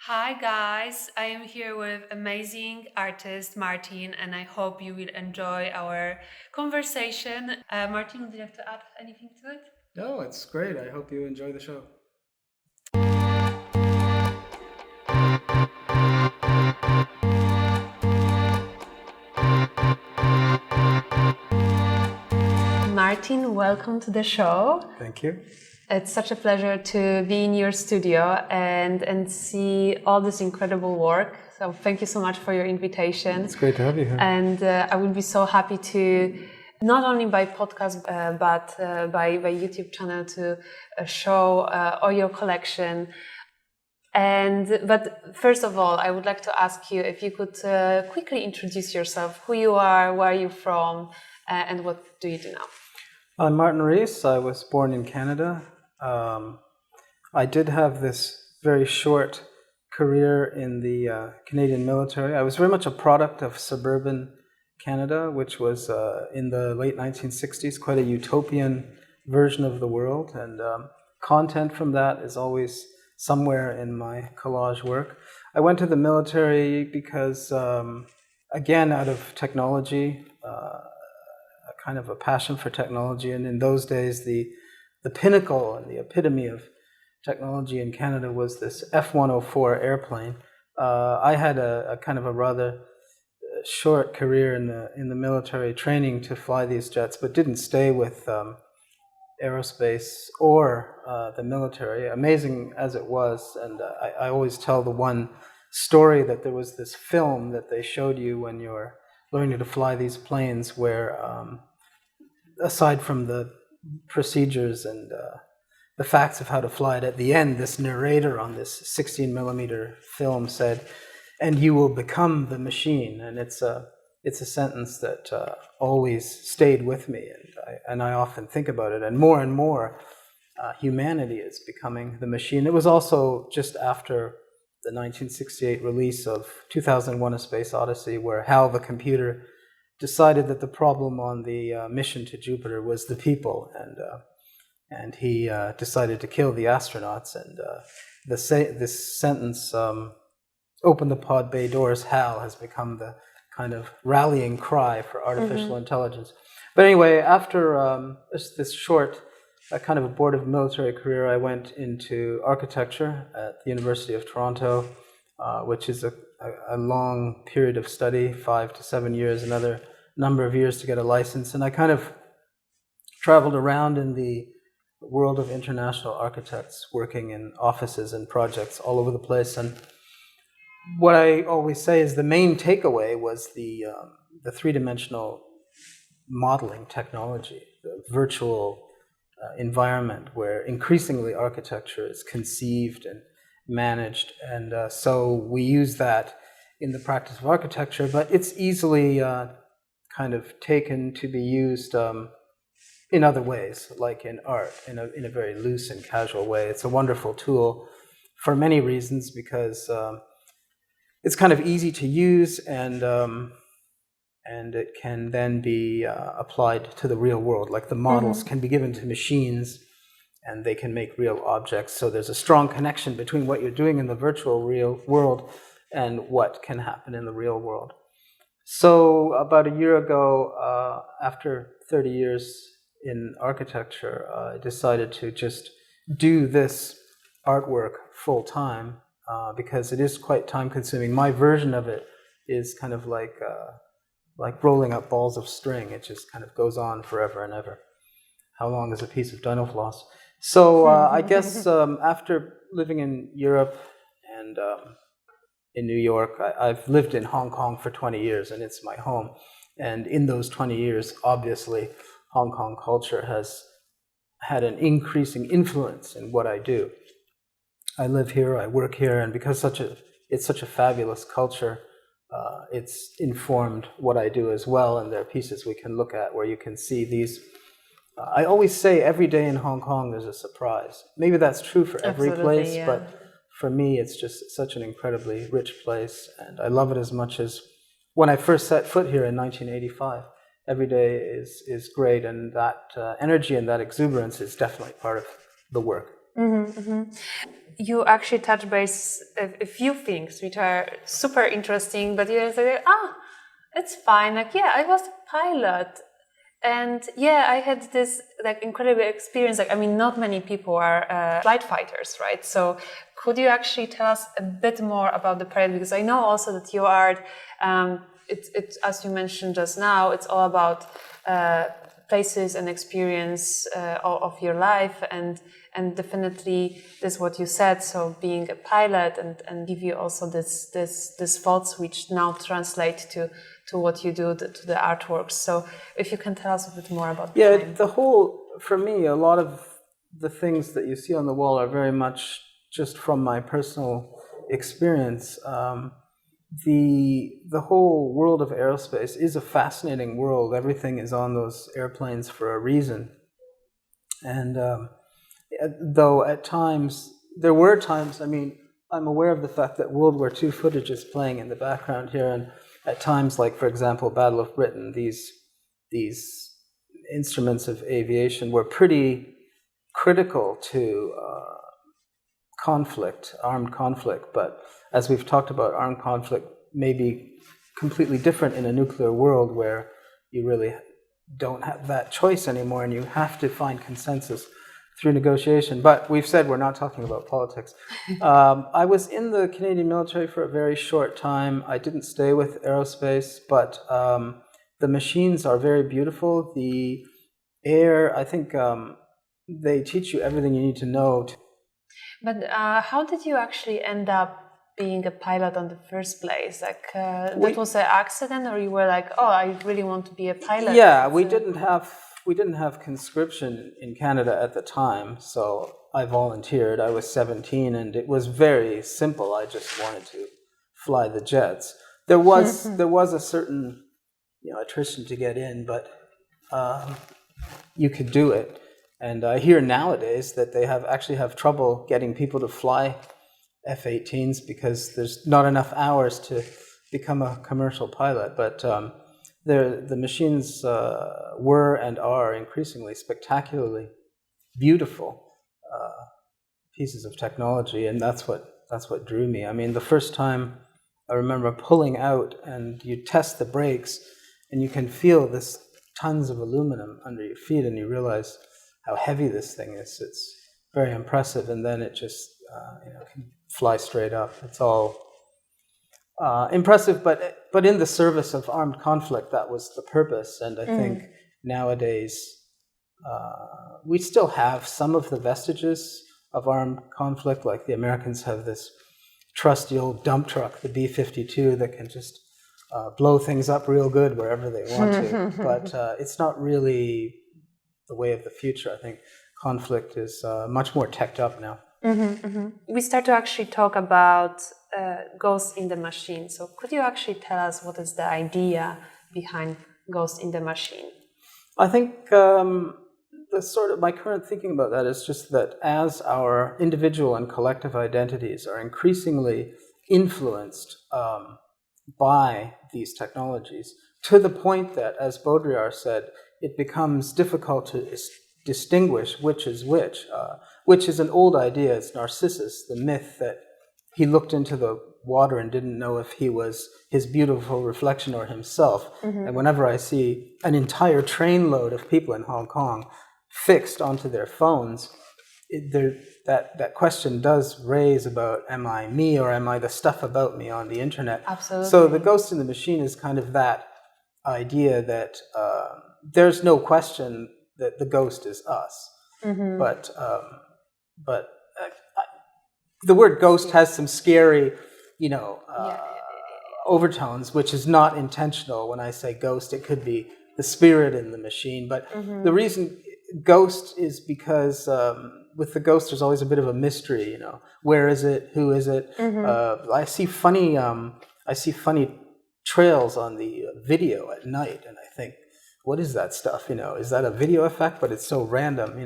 Hi guys, I am here with amazing artist Martin, and I hope you will enjoy our conversation. Martin, would you like to add anything to it? No, it's great. I hope you enjoy the show. Martin, welcome to the show. Thank you. It's such a pleasure to be in your studio and see all this incredible work. So thank you so much for your invitation. It's great to have you here. And I would be so happy to, not only by podcast, but by YouTube channel to show all your collection. But first of all, I would like to ask you if you could quickly introduce yourself, who you are, where are you from, and what do you do now? I'm Martin Riese. I was born in Canada. I did have this very short career in the Canadian military. I was very much a product of suburban Canada, which was in the late 1960s, quite a utopian version of the world. And content from that is always somewhere in my collage work. I went to the military because, again, out of technology, kind of a passion for technology, and in those days the pinnacle and the epitome of technology in Canada was this F-104 airplane. I had a kind of a rather short career in the military training to fly these jets, but didn't stay with aerospace or the military, amazing as it was. And I always tell the one story that there was this film that they showed you when you were learning to fly these planes where aside from the procedures and the facts of how to fly it, at the end, this narrator on this 16 millimeter film said, "And you will become the machine." And it's a sentence that always stayed with me, and I often think about it. And more, humanity is becoming the machine. It was also just after the 1968 release of 2001: A Space Odyssey, where HAL, the computer, decided that the problem on the mission to Jupiter was the people, and he decided to kill the astronauts. And this sentence, "Open the pod bay doors, HAL," has become the kind of rallying cry for artificial intelligence. But anyway, after this short, kind of abortive military career, I went into architecture at the University of Toronto, which is a long period of study, 5 to 7 years, another number of years to get a license. And I kind of traveled around in the world of international architects, working in offices and projects all over the place. And what I always say is the main takeaway was the three-dimensional modeling technology, the virtual environment where increasingly architecture is conceived and managed. And so we use that in the practice of architecture, but it's easily kind of taken to be used in other ways, like in art, in a very loose and casual way. It's a wonderful tool for many reasons, because it's kind of easy to use, and it can then be applied to the real world. Like the models can be given to machines, and they can make real objects. So there's a strong connection between what you're doing in the virtual real world and what can happen in the real world. So about a year ago, after 30 years in architecture, I decided to just do this artwork full time, because it is quite time consuming. My version of it is kind of like rolling up balls of string. It just kind of goes on forever and ever. How long is a piece of dental floss? So I guess after living in Europe and in New York, I've lived in Hong Kong for 20 years, and it's my home. And in those 20 years, obviously, Hong Kong culture has had an increasing influence in what I do. I live here, I work here, and because it's such a fabulous culture, it's informed what I do as well. And there are pieces we can look at where you can see these. I always say every day in Hong Kong there's a surprise. Maybe that's true for every place, yeah. but for me it's just such an incredibly rich place, and I love it as much as when I first set foot here in 1985. Every day is great, and that energy and that exuberance is definitely part of the work. You actually touch base a few things which are super interesting, but you say, it's fine. Like, yeah, I was a pilot. And yeah, I had this like incredible experience. Like, I mean, not many people are flight fighters, right? So could you actually tell us a bit more about the pilot? Because I know also that your art, it's as you mentioned just now, it's all about places and experience of your life, and definitely this is what you said. So being a pilot and give you also this thoughts which now translate to what you do, to the artworks. So if you can tell us a bit more about the time. For me, a lot of the things that you see on the wall are very much just from my personal experience. The whole world of aerospace is a fascinating world. Everything is on those airplanes for a reason. And though at times, there were times, I mean, I'm aware of the fact that World War II footage is playing in the background here, and at times, like for example, Battle of Britain, these instruments of aviation were pretty critical to conflict, armed conflict. But as we've talked about, armed conflict may be completely different in a nuclear world where you really don't have that choice anymore, and you have to find consensus through negotiation. But we've said we're not talking about politics. I was in the Canadian military for a very short time. I didn't stay with aerospace, but the machines are very beautiful. The air, I think they teach you everything you need to know. But how did you actually end up being a pilot in the first place? Like that was an accident, or you were like, oh, I really want to be a pilot? Yeah, we didn't have conscription in Canada at the time, so I volunteered. I was 17, and it was very simple. I just wanted to fly the jets. There was a certain attrition to get in, but you could do it. And I hear nowadays that they actually have trouble getting people to fly F-18s because there's not enough hours to become a commercial pilot. But the machines were and are increasingly spectacularly beautiful pieces of technology, and that's what drew me. I mean, the first time I remember pulling out, and you test the brakes, and you can feel this tons of aluminum under your feet, and you realize how heavy this thing is. It's very impressive, and then it just can fly straight up. It's all impressive, but in the service of armed conflict, that was the purpose. And I think nowadays we still have some of the vestiges of armed conflict, like the Americans have this trusty old dump truck, the B-52, that can just blow things up real good wherever they want to. But it's not really the way of the future. I think conflict is much more teched up now. We start to actually talk about Ghost in the Machine. So could you actually tell us what is the idea behind Ghost in the Machine? I think my current thinking about that is just that as our individual and collective identities are increasingly influenced by these technologies, to the point that, as Baudrillard said, it becomes difficult to distinguish which is which is an old idea. It's Narcissus, the myth that he looked into the water and didn't know if he was his beautiful reflection or himself. And whenever I see an entire trainload of people in Hong Kong fixed onto their phones, that question does raise about, am I me, or am I the stuff about me on the internet? Absolutely. So the Ghost in the Machine is kind of that idea that there's no question that the ghost is us. But the word ghost has some scary, overtones, which is not intentional. When I say ghost, it could be the spirit in the machine. But the reason ghost is because with the ghost, there's always a bit of a mystery. Where is it? Who is it? I see funny trails on the video at night, and I think, what is that stuff? Is that a video effect? But it's so random.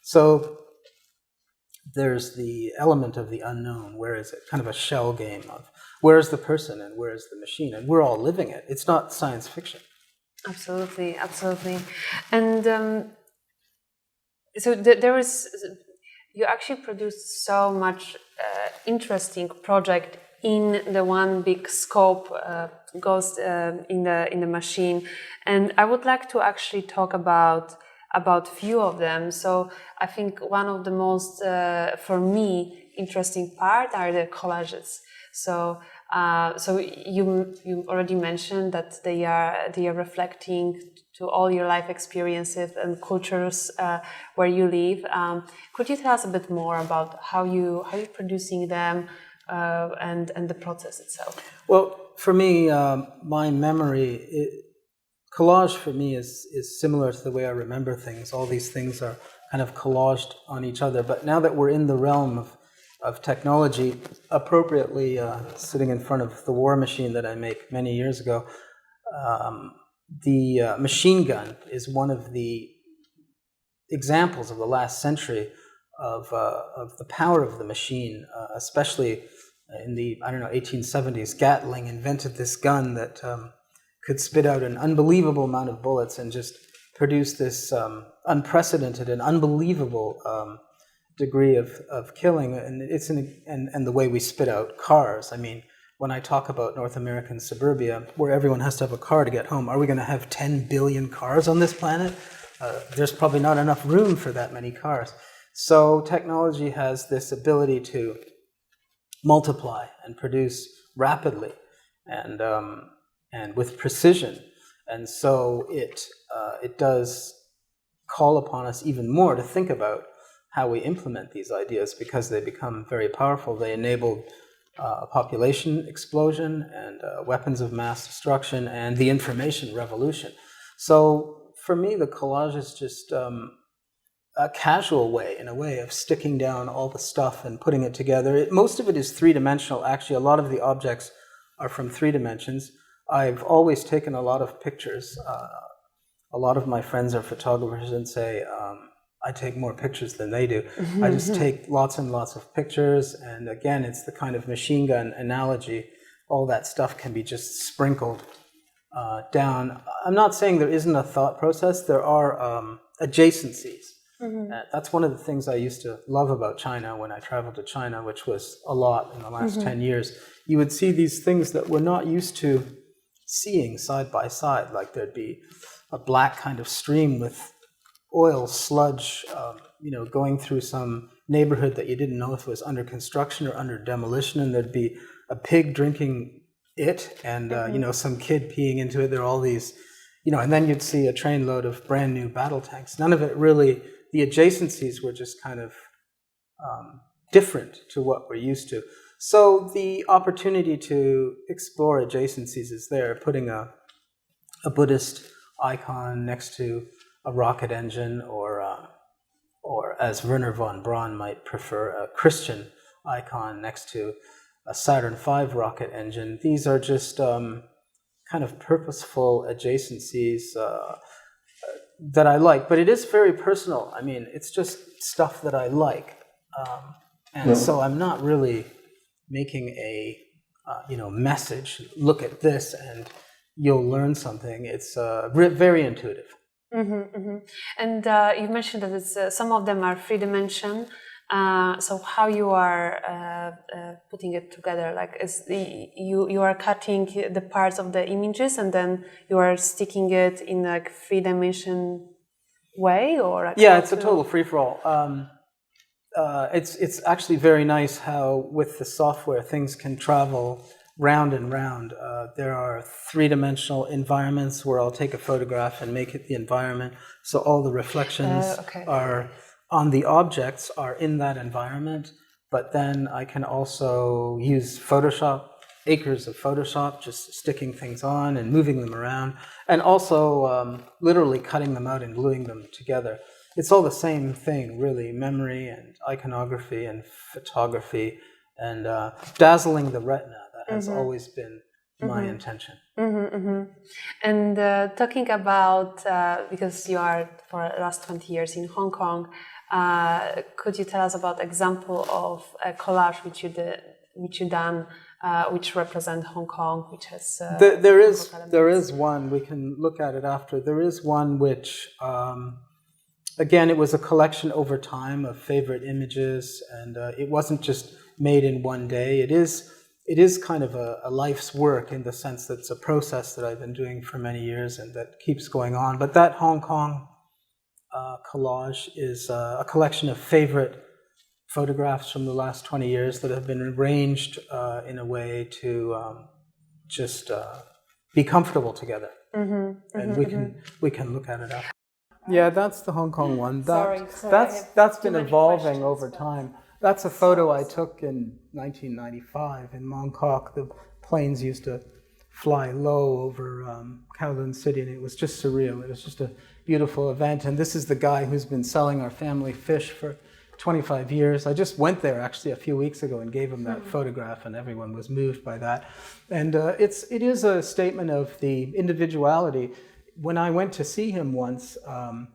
So there's the element of the unknown. Where is it? Kind of a shell game of where is the person and where is the machine, and we're all living it. It's not science fiction. Absolutely. And so there was you actually produce so much interesting project in the one big scope goes in the machine, and I would like to actually talk about few of them. So I think one of the most for me interesting part are the collages. So you already mentioned that they are reflecting to all your life experiences and cultures where you live. Could you tell us a bit more about how you're producing them and the process itself? Well, for me, my memory, collage for me is similar to the way I remember things. All these things are kind of collaged on each other. But now that we're in the realm of technology, appropriately sitting in front of the war machine that I make many years ago, the machine gun is one of the examples of the last century of the power of the machine, especially in the 1870s. Gatling invented this gun that could spit out an unbelievable amount of bullets and just produce this unprecedented and unbelievable degree of killing. And it's and the way we spit out cars. I mean, when I talk about North American suburbia, where everyone has to have a car to get home, are we going to have 10 billion cars on this planet? There's probably not enough room for that many cars. So technology has this ability to multiply and produce rapidly and with precision. And so it does call upon us even more to think about how we implement these ideas, because they become very powerful. They enable a population explosion and weapons of mass destruction and the information revolution. So for me, the collage is just a casual way, in a way, of sticking down all the stuff and putting it together. Most of it is three-dimensional. Actually, a lot of the objects are from 3 dimensions. I've always taken a lot of pictures. A lot of my friends are photographers and say, I take more pictures than they do. I just take lots and lots of pictures, and again, it's the kind of machine gun analogy. All that stuff can be just sprinkled down. I'm not saying there isn't a thought process. There are adjacencies. That's one of the things I used to love about China when I traveled to China, which was a lot in the last 10 years. You would see these things that we're not used to seeing side by side, like there'd be a black kind of stream with oil sludge, going through some neighborhood that you didn't know if it was under construction or under demolition, and there'd be a pig drinking it, and some kid peeing into it. There are all these, and then you'd see a trainload of brand new battle tanks. None of it really. The adjacencies were just kind of different to what we're used to. So the opportunity to explore adjacencies is there. Putting a Buddhist icon next to a rocket engine, or as Werner von Braun might prefer, a Christian icon next to a Saturn V rocket engine. These are just kind of purposeful adjacencies that I like, but it is very personal. I mean, it's just stuff that I like, and so I'm not really making a message. Look at this, and you'll learn something. It's very intuitive. And you mentioned that it's some of them are 3-dimension. So how you are putting it together? Like, is you are cutting the parts of the images and then you are sticking it in like 3-dimension way, or like it's a total free for all. It's actually very nice how with the software things can travel round and round. There are 3-dimensional environments where I'll take a photograph and make it the environment. So all the reflections are on the objects are in that environment. But then I can also use Photoshop, acres of Photoshop, just sticking things on and moving them around, and also literally cutting them out and gluing them together. It's all the same thing, really, memory and iconography and photography and dazzling the retina. That has always been my intention. And talking about, because you are for the last 20 years in Hong Kong, could you tell us about example of a collage which you done, which represent Hong Kong, which has... There is one, we can look at it after. There is one which again, it was a collection over time of favorite images, and it wasn't just made in one day. It is kind of a life's work in the sense that it's a process that I've been doing for many years and that keeps going on. But that Hong Kong collage is a collection of favorite photographs from the last 20 years that have been arranged in a way to just be comfortable together. And we can look at it after. Yeah, that's the Hong Kong one. That's been evolving over time. That's a photo I took in 1995 in Mongkok. The planes used to fly low over Kowloon City, and it was just surreal. It was just a beautiful event. And this is the guy who's been selling our family fish for 25 years. I just went there actually a few weeks ago and gave him that photograph, and everyone was moved by that. And it is a statement of the individuality. When I went to see him once,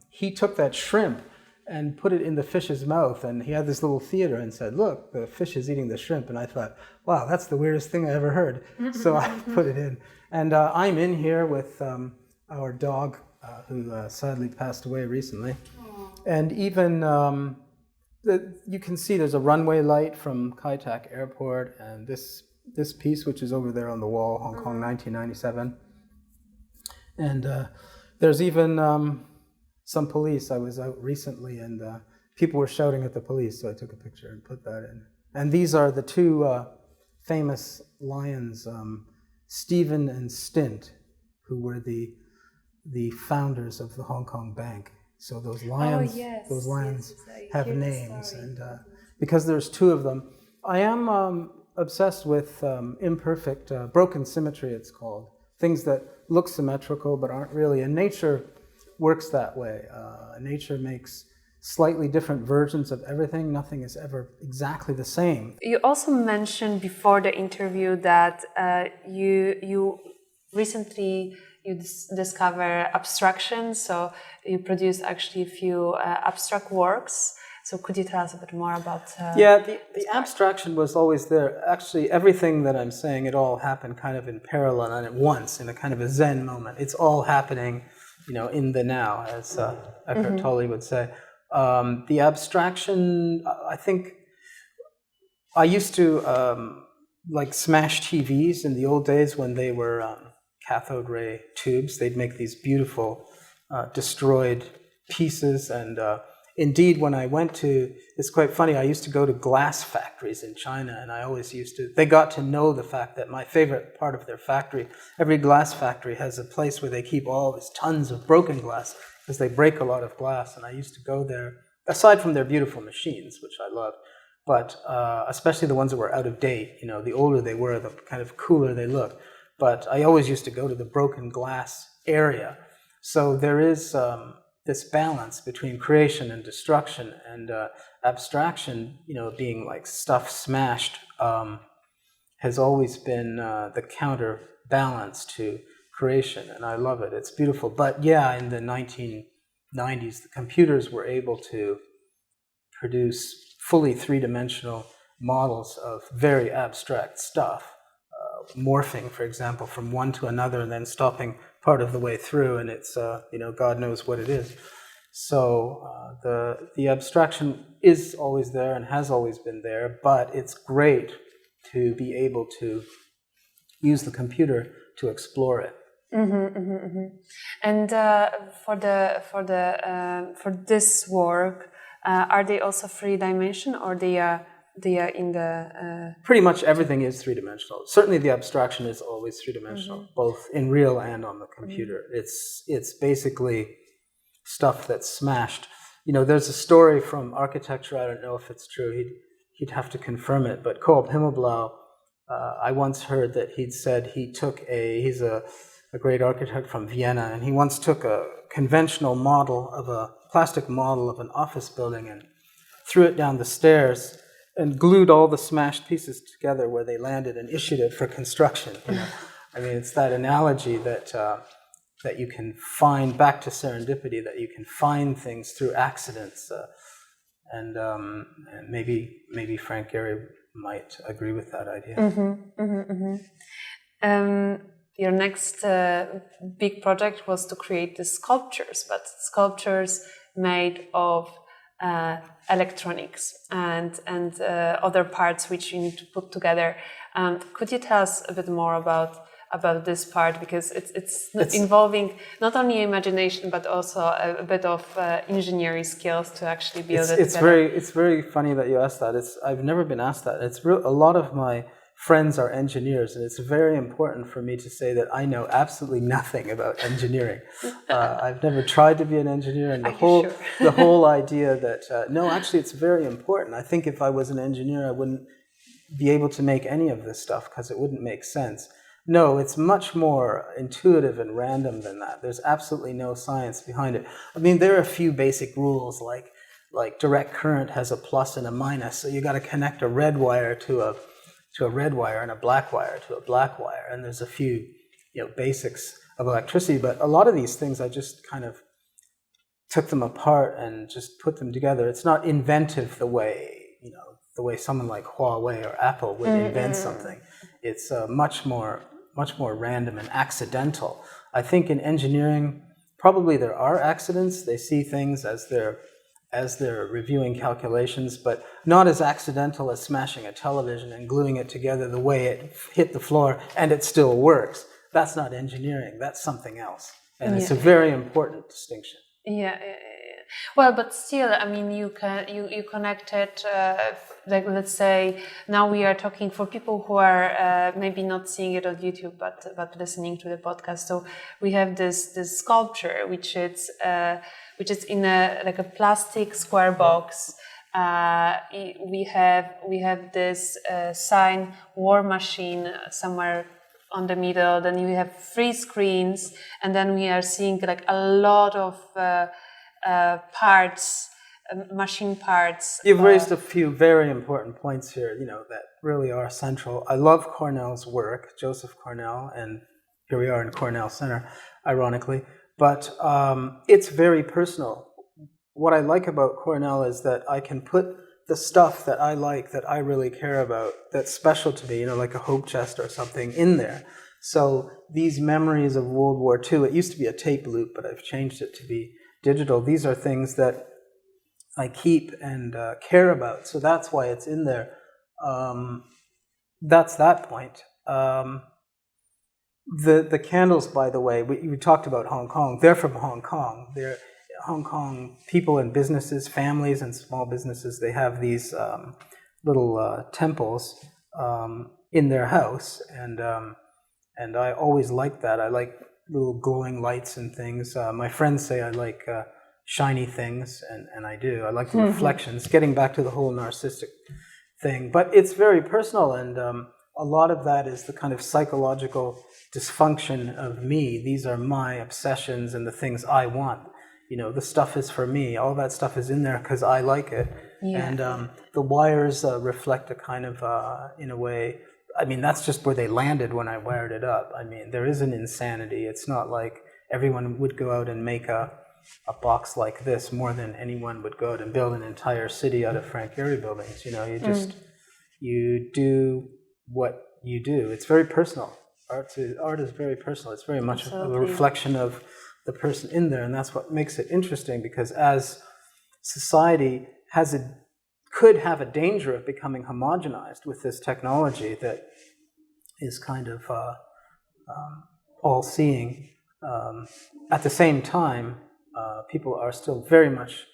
he took that shrimp and put it in the fish's mouth, and he had this little theater and said, "Look, the fish is eating the shrimp." And I thought, wow, that's the weirdest thing I ever heard. So I put it in. And I'm in here with our dog, who sadly passed away recently. And even you can see there's a runway light from Kai Tak Airport, and this piece, which is over there on the wall, Hong Kong 1997. And there's even some police. I was out recently, and people were shouting at the police, so I took a picture and put that in. And these are the two famous lions, Stephen and Stint, who were the founders of the Hong Kong Bank. So those lions, have names, and because there's two of them. I am obsessed with imperfect, broken symmetry, it's called. Things that look symmetrical but aren't really. And nature works that way. Nature makes slightly different versions of everything. Nothing is ever exactly the same. You also mentioned before the interview that you recently discover abstraction, so you produced actually a few abstract works. So could you tell us a bit more about Yeah, the abstraction was always there. Actually, everything that I'm saying, it all happened kind of in parallel and at once, in a kind of a Zen moment. It's all happening, in the now, as Eckhart Tolle would say. The abstraction, I think, I used to smash TVs in the old days when they were cathode ray tubes. They'd make these beautiful destroyed pieces, and indeed, when I went to, it's quite funny, I used to go to glass factories in China, and I always they got to know the fact that my favorite part of their factory, every glass factory has a place where they keep all these tons of broken glass, because they break a lot of glass, and I used to go there, aside from their beautiful machines, which I love, but especially the ones that were out of date. The older they were, the kind of cooler they looked. But I always used to go to the broken glass area. So there is this balance between creation and destruction, and abstraction, being like stuff smashed, has always been the counterbalance to creation, and I love it. It's beautiful. But yeah, in the 1990s, the computers were able to produce fully three-dimensional models of very abstract stuff. Morphing, for example, from one to another and then stopping part of the way through, and it's, God knows what it is. So the abstraction is always there and has always been there, but it's great to be able to use the computer to explore it. And for this work, are they also three-dimension, or they are in the... Pretty much everything is three-dimensional. Certainly the abstraction is always three-dimensional, both in real and on the computer. It's basically stuff that's smashed. There's a story from architecture, I don't know if it's true, he'd have to confirm it, but Kolb Himmelblau, I once heard that he'd said he's a great architect from Vienna, and he once took a conventional model of a plastic model of an office building and threw it down the stairs and glued all the smashed pieces together where they landed and issued it for construction. I mean, it's that analogy that you can find, back to serendipity, that you can find things through accidents. And maybe Frank Gehry might agree with that idea. Your next big project was to create the sculptures, but sculptures made of electronics and other parts which you need to put together. Could you tell us a bit more about this part, because it's involving not only imagination but also a bit of engineering skills to actually build it together. It's very funny that you asked that. I've never been asked that. A lot of my friends are engineers, and it's very important for me to say that I know absolutely nothing about engineering. I've never tried to be an engineer, and the whole idea that no, actually, it's very important. I think if I was an engineer, I wouldn't be able to make any of this stuff because it wouldn't make sense. No, it's much more intuitive and random than that. There's absolutely no science behind it. I mean, there are a few basic rules, like direct current has a plus and a minus, so you got to connect a red wire to a red wire and a black wire to a black wire, and there's a few basics of electricity. But a lot of these things, I just kind of took them apart and just put them together. It's not inventive the way someone like Huawei or Apple would invent something. It's much more random and accidental. I think in engineering, probably there are accidents. They see things as they're reviewing calculations, but not as accidental as smashing a television and gluing it together the way it hit the floor and it still works. That's not engineering. That's something else, and it's a very important distinction. Yeah. Well, but still, I mean, you connected, like, let's say, now we are talking for people who are maybe not seeing it on YouTube, but listening to the podcast. So we have this sculpture, which is in a plastic square box. We have this sign war machine somewhere on the middle. Then you have 3 screens, and then we are seeing like a lot of parts, machine parts. You've raised a few very important points here, that really are central. I love Cornell's work, Joseph Cornell, and here we are in Cornell Center, ironically. But it's very personal. What I like about Cornell is that I can put the stuff that I like, that I really care about, that's special to me, like a hope chest or something in there. So these memories of World War II, it used to be a tape loop, but I've changed it to be digital. These are things that I keep and care about, so that's why it's in there. That's that point. The candles, by the way, we talked about Hong Kong. They're from Hong Kong. They're Hong Kong people and businesses, families and small businesses. They have these little temples in their house, and I always like that. I like little glowing lights and things. My friends say I like shiny things, and I do. I like the reflections, getting back to the whole narcissistic thing. But it's very personal, and a lot of that is the kind of psychological dysfunction of me. These are my obsessions and the things I want. The stuff is for me. All that stuff is in there because I like it. Yeah. And the wires reflect a kind of, in a way, I mean, that's just where they landed when I wired it up. I mean, there is an insanity. It's not like everyone would go out and make a box like this more than anyone would go out and build an entire city out of Frank Gehry buildings. You do what you do. It's very personal. Art is very personal. It's very much a reflection of the person in there, and that's what makes it interesting, because as society could have a danger of becoming homogenized with this technology that is kind of all-seeing. At the same time, people are still very much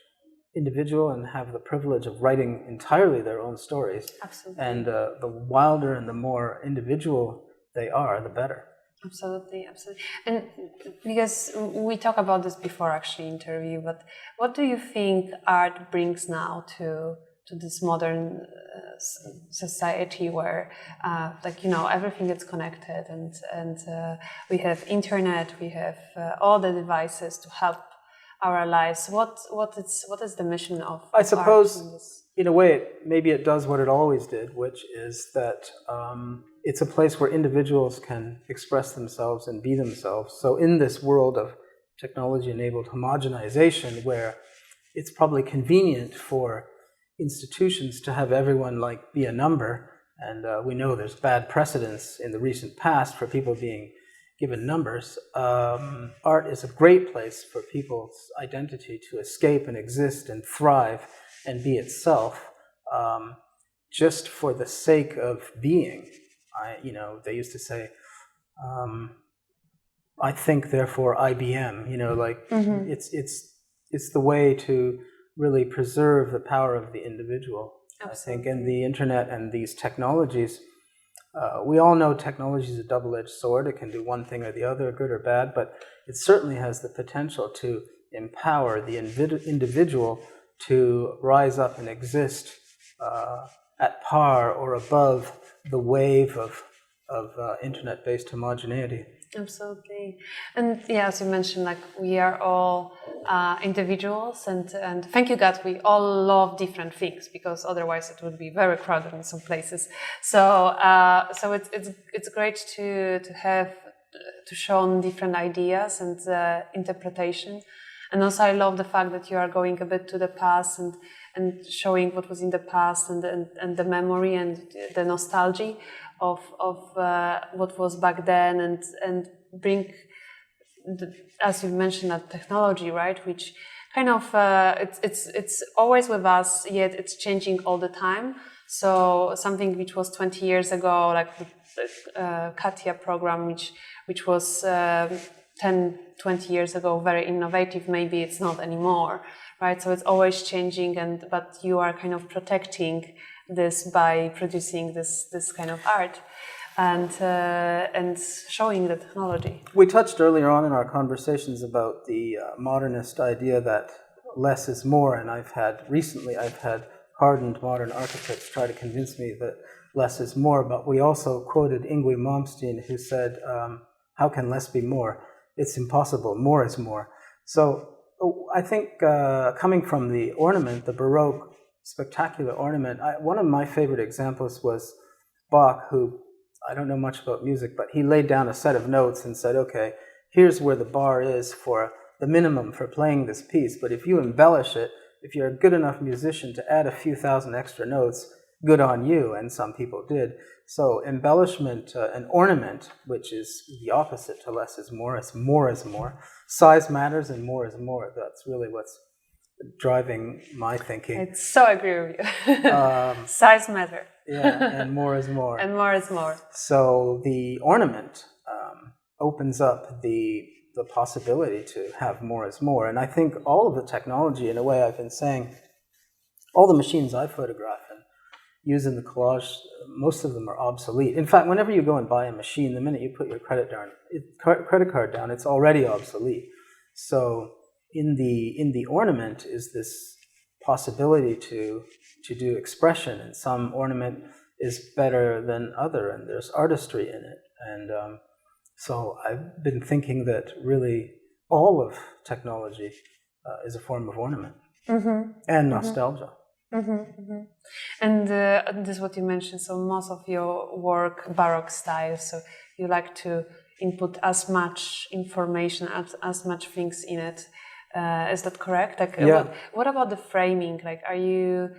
individual and have the privilege of writing entirely their own stories. Absolutely. And the wilder and the more individual they are, the better. Absolutely. And because we talked about this before actually interview, but what do you think art brings now to this modern society where everything is connected and we have internet, we have all the devices to help our lives? What is the mission of I suppose art in this? In a way maybe it does what it always did, which is that it's a place where individuals can express themselves and be themselves. So in this world of technology-enabled homogenization, where it's probably convenient for institutions to have everyone be a number, and we know there's bad precedents in the recent past for people being given numbers, art is a great place for people's identity to escape and exist and thrive and be itself, just for the sake of being. They used to say, I think, therefore IBM. It's the way to really preserve the power of the individual. Absolutely. I think, and the internet and these technologies. We all know technology is a double-edged sword. It can do one thing or the other, good or bad, but it certainly has the potential to empower the individual to rise up and exist at par or above the wave of internet-based homogeneity. Absolutely. And yeah, as you mentioned, like we are all individuals, and thank you God, we all love different things, because otherwise it would be very crowded in some places. So it's great to show different ideas and interpretation. And also I love the fact that you are going a bit to the past and showing what was in the past and the memory and the nostalgia of what was back then, and bring, as you mentioned, that technology, right? Which kind of it's always with us, yet it's changing all the time. So something which was 20 years ago, like the Katia program, which was 10, 20 years ago, very innovative, maybe it's not anymore, right? So it's always changing, but you are kind of protecting this by producing this kind of art and showing the technology. We touched earlier on in our conversations about the modernist idea that less is more, and I've had hardened modern architects try to convince me that less is more, but we also quoted Yngwie Malmsteen, who said, how can less be more? It's impossible, more is more. So I think coming from the ornament, the Baroque spectacular ornament, one of my favorite examples was Bach, who, I don't know much about music, but he laid down a set of notes and said, okay, here's where the bar is for the minimum for playing this piece, but if you embellish it, if you're a good enough musician to add a few thousand extra notes, good on you, and some people did. So embellishment and ornament, which is the opposite to less is more is more. Size matters and more is more. That's really what's driving my thinking. I so agree with you. Size matter. Yeah, and more is more. And more is more. So the ornament opens up the possibility to have more is more. And I think all of the technology, in a way, I've been saying, all the machines I photograph and use in the collage, most of them are obsolete. In fact, whenever you go and buy a machine, the minute you put your credit card down, it's already obsolete. So in the ornament is this possibility to do expression, and some ornament is better than other, and there's artistry in it. And so I've been thinking that really all of technology is a form of ornament and nostalgia. And this is what you mentioned. So most of your work Baroque style. So you like to input as much information, as much things in it. Is that correct? Like, yeah. What about the framing? Like, are you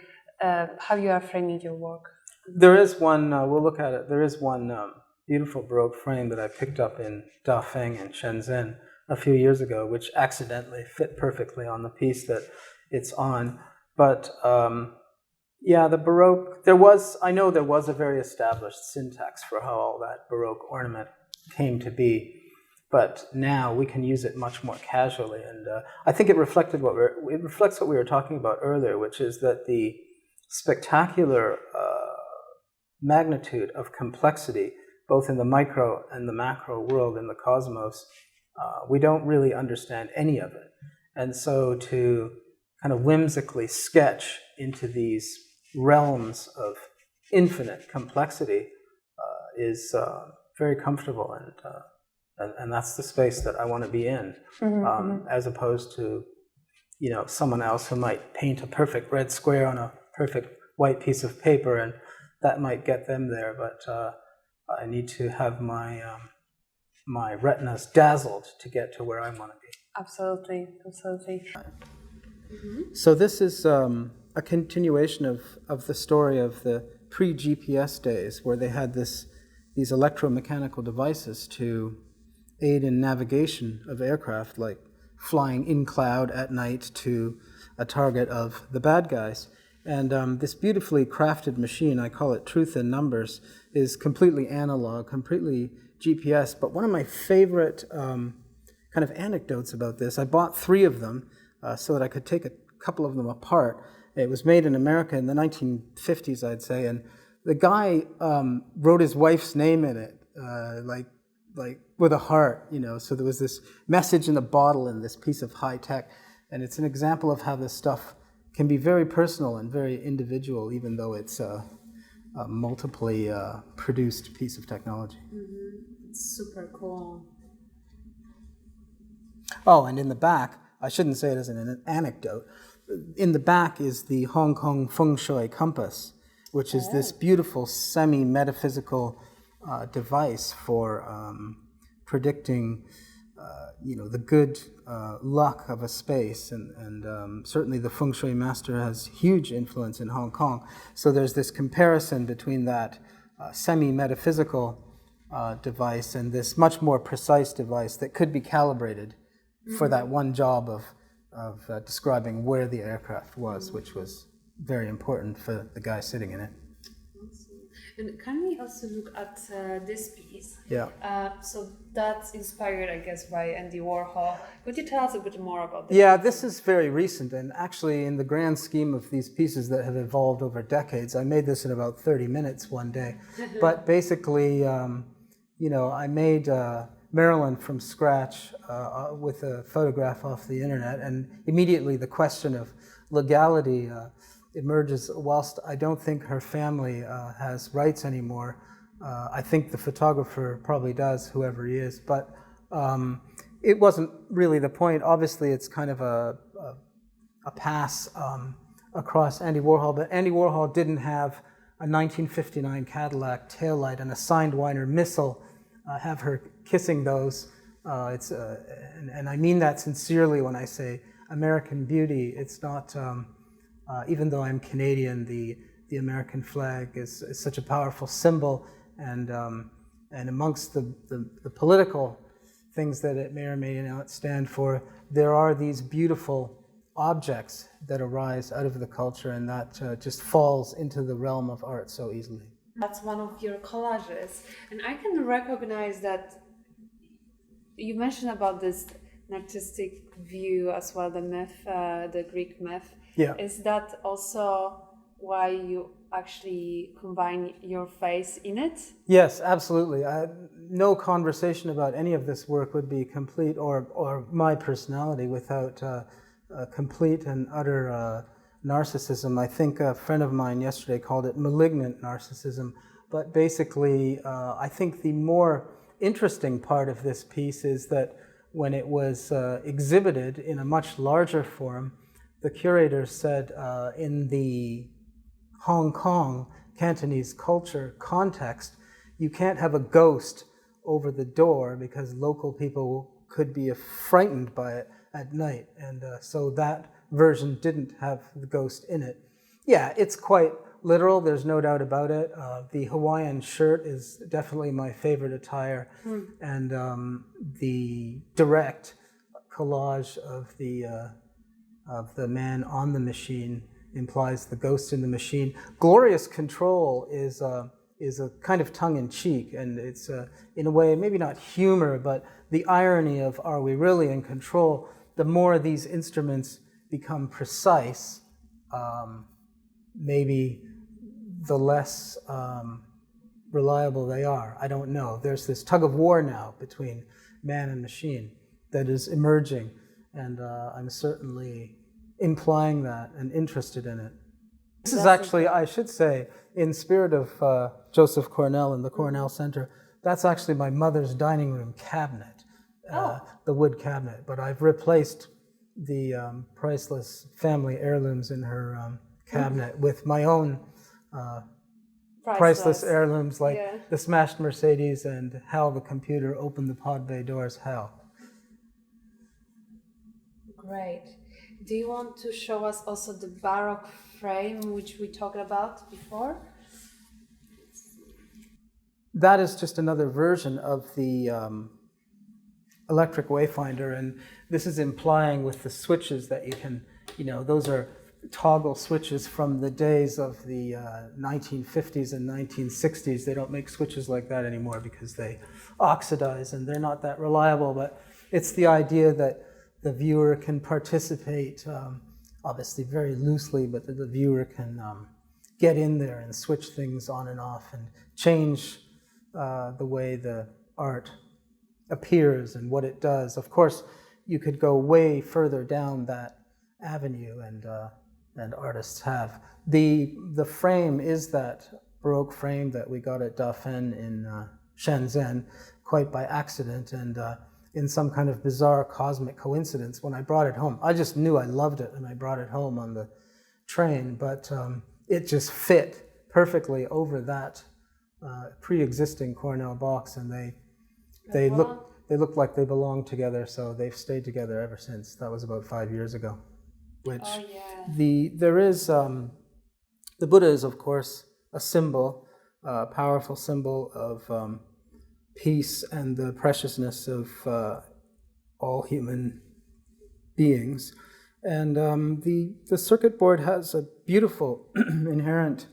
how you are framing your work? There is one. We'll look at it. There is one beautiful Baroque frame that I picked up in Dafeng in Shenzhen a few years ago, which accidentally fit perfectly on the piece that it's on. But yeah, the Baroque. I know there was a very established syntax for how all that Baroque ornament came to be. But now we can use it much more casually, and I think it reflects what we were talking about earlier, which is that the spectacular magnitude of complexity, both in the micro and the macro world, in the cosmos, we don't really understand any of it. And so to kind of whimsically sketch into these realms of infinite complexity is very comfortable, and that's the space that I want to be in, as opposed to, someone else who might paint a perfect red square on a perfect white piece of paper, and that might get them there. But I need to have my my retinas dazzled to get to where I want to be. Absolutely. So this is a continuation of the story of the pre-GPS days, where they had these electromechanical devices to aid in navigation of aircraft, like flying in cloud at night to a target of the bad guys. And this beautifully crafted machine, I call it Truth in Numbers, is completely analog, completely GPS. But one of my favorite kind of anecdotes about this, I bought 3 of them so that I could take a couple of them apart. It was made in America in the 1950s, I'd say, and the guy wrote his wife's name in it, like with a heart, you know. So there was this message in a bottle in this piece of high tech, and it's an example of how this stuff can be very personal and very individual, even though it's a multiply produced piece of technology. Mm-hmm. It's super cool. Oh, and in the back, I shouldn't say it as an anecdote, in the back is the Hong Kong Feng Shui compass, which is this beautiful semi-metaphysical device for predicting, the good luck of a space, and certainly the Feng Shui master has huge influence in Hong Kong. So there's this comparison between that semi-metaphysical device and this much more precise device that could be calibrated for that one job of describing where the aircraft was, which was very important for the guy sitting in it. And can we also look at this piece? Yeah. So that's inspired, I guess, by Andy Warhol. Could you tell us a bit more about this? Yeah, this is very recent, and actually in the grand scheme of these pieces that have evolved over decades, I made this in about 30 minutes one day. But basically, I made Marilyn from scratch with a photograph off the internet, and immediately the question of legality emerges. Whilst I don't think her family has rights anymore, I think the photographer probably does, whoever he is, but it wasn't really the point. Obviously, it's kind of a pass across Andy Warhol, but Andy Warhol didn't have a 1959 Cadillac taillight and a Sidewinder missile, have her kissing those. And I mean that sincerely when I say American beauty. It's not, even though I'm Canadian, the American flag is such a powerful symbol, and amongst the political things that it may or may not stand for, there are these beautiful objects that arise out of the culture, and that just falls into the realm of art so easily. That's one of your collages, and I can recognize that you mentioned about this narcissistic view as well, the myth, the Greek myth. Yeah. Is that also why you actually combine your face in it? Yes, absolutely. No conversation about any of this work would be complete, or my personality, without complete and utter narcissism. I think a friend of mine yesterday called it malignant narcissism. But basically, I think the more interesting part of this piece is that when it was exhibited in a much larger form, the curator said in the Hong Kong Cantonese culture context, you can't have a ghost over the door because local people could be frightened by it at night. And so that version didn't have the ghost in it. Yeah, it's quite literal, there's no doubt about it. The Hawaiian shirt is definitely my favorite attire. And the direct collage of the man on the machine implies the ghost in the machine. Glorious Control is a kind of tongue-in-cheek, and it's in a way maybe not humor, but the irony of, are we really in control? The more these instruments become precise, maybe the less reliable they are. I don't know. There's this tug of war now between man and machine that is emerging, and I'm certainly implying that and interested in it. This is actually, I should say, in spirit of Joseph Cornell and the Cornell Center, that's actually my mother's dining room cabinet, the wood cabinet, but I've replaced the priceless family heirlooms in her cabinet with my own priceless heirlooms, like the smashed Mercedes and Hal the computer opened the pod bay doors, Hal. Great. Do you want to show us also the Baroque frame, which we talked about before? That is just another version of the electric wayfinder, and this is implying with the switches that you can, those are toggle switches from the days of the 1950s and 1960s. They don't make switches like that anymore because they oxidize and they're not that reliable, but it's the idea that the viewer can participate, obviously very loosely, but that the viewer can get in there and switch things on and off and change the way the art appears and what it does. Of course, you could go way further down that avenue, and artists have. The frame is that Baroque frame that we got at Dauphin in Shenzhen, quite by accident, and in some kind of bizarre cosmic coincidence. When I brought it home, I just knew I loved it, and I brought it home on the train, but it just fit perfectly over that pre-existing Cornell box, and they look like they belong together, so they've stayed together ever since. That was about 5 years ago. Which there is the Buddha is, of course, a symbol, a powerful symbol of peace and the preciousness of all human beings, and the circuit board has a beautiful inherent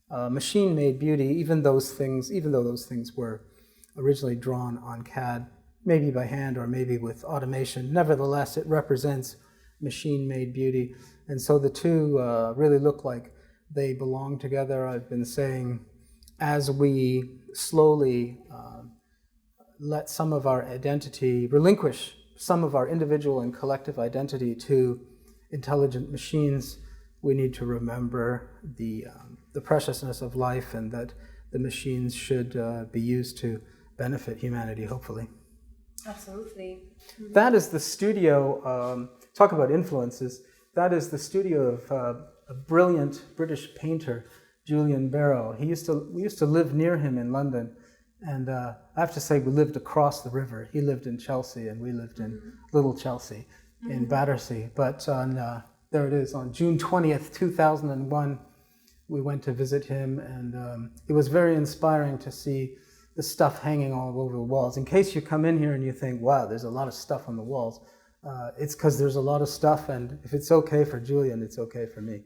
machine-made beauty, even though those things were originally drawn on CAD, maybe by hand or maybe with automation. Nevertheless, it represents machine-made beauty, and so the two really look like they belong together. I've been saying, as we slowly let some of our identity, relinquish some of our individual and collective identity to intelligent machines, we need to remember the preciousness of life, and that the machines should be used to benefit humanity, hopefully. Absolutely. That is the studio. Talk about influences. That is the studio of a brilliant British painter, Julian Barrow. We used to live near him in London, and I have to say we lived across the river. He lived in Chelsea, and we lived in Little Chelsea, in Battersea. But there it is, on June 20th, 2001, we went to visit him, and it was very inspiring to see the stuff hanging all over the walls. In case you come in here and you think, wow, there's a lot of stuff on the walls, it's because there's a lot of stuff, and if it's okay for Julian, it's okay for me.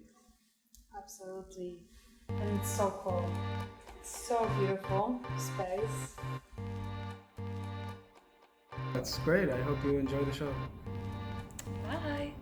Absolutely. And it's so cool. So beautiful space. That's great. I hope you enjoy the show. Bye.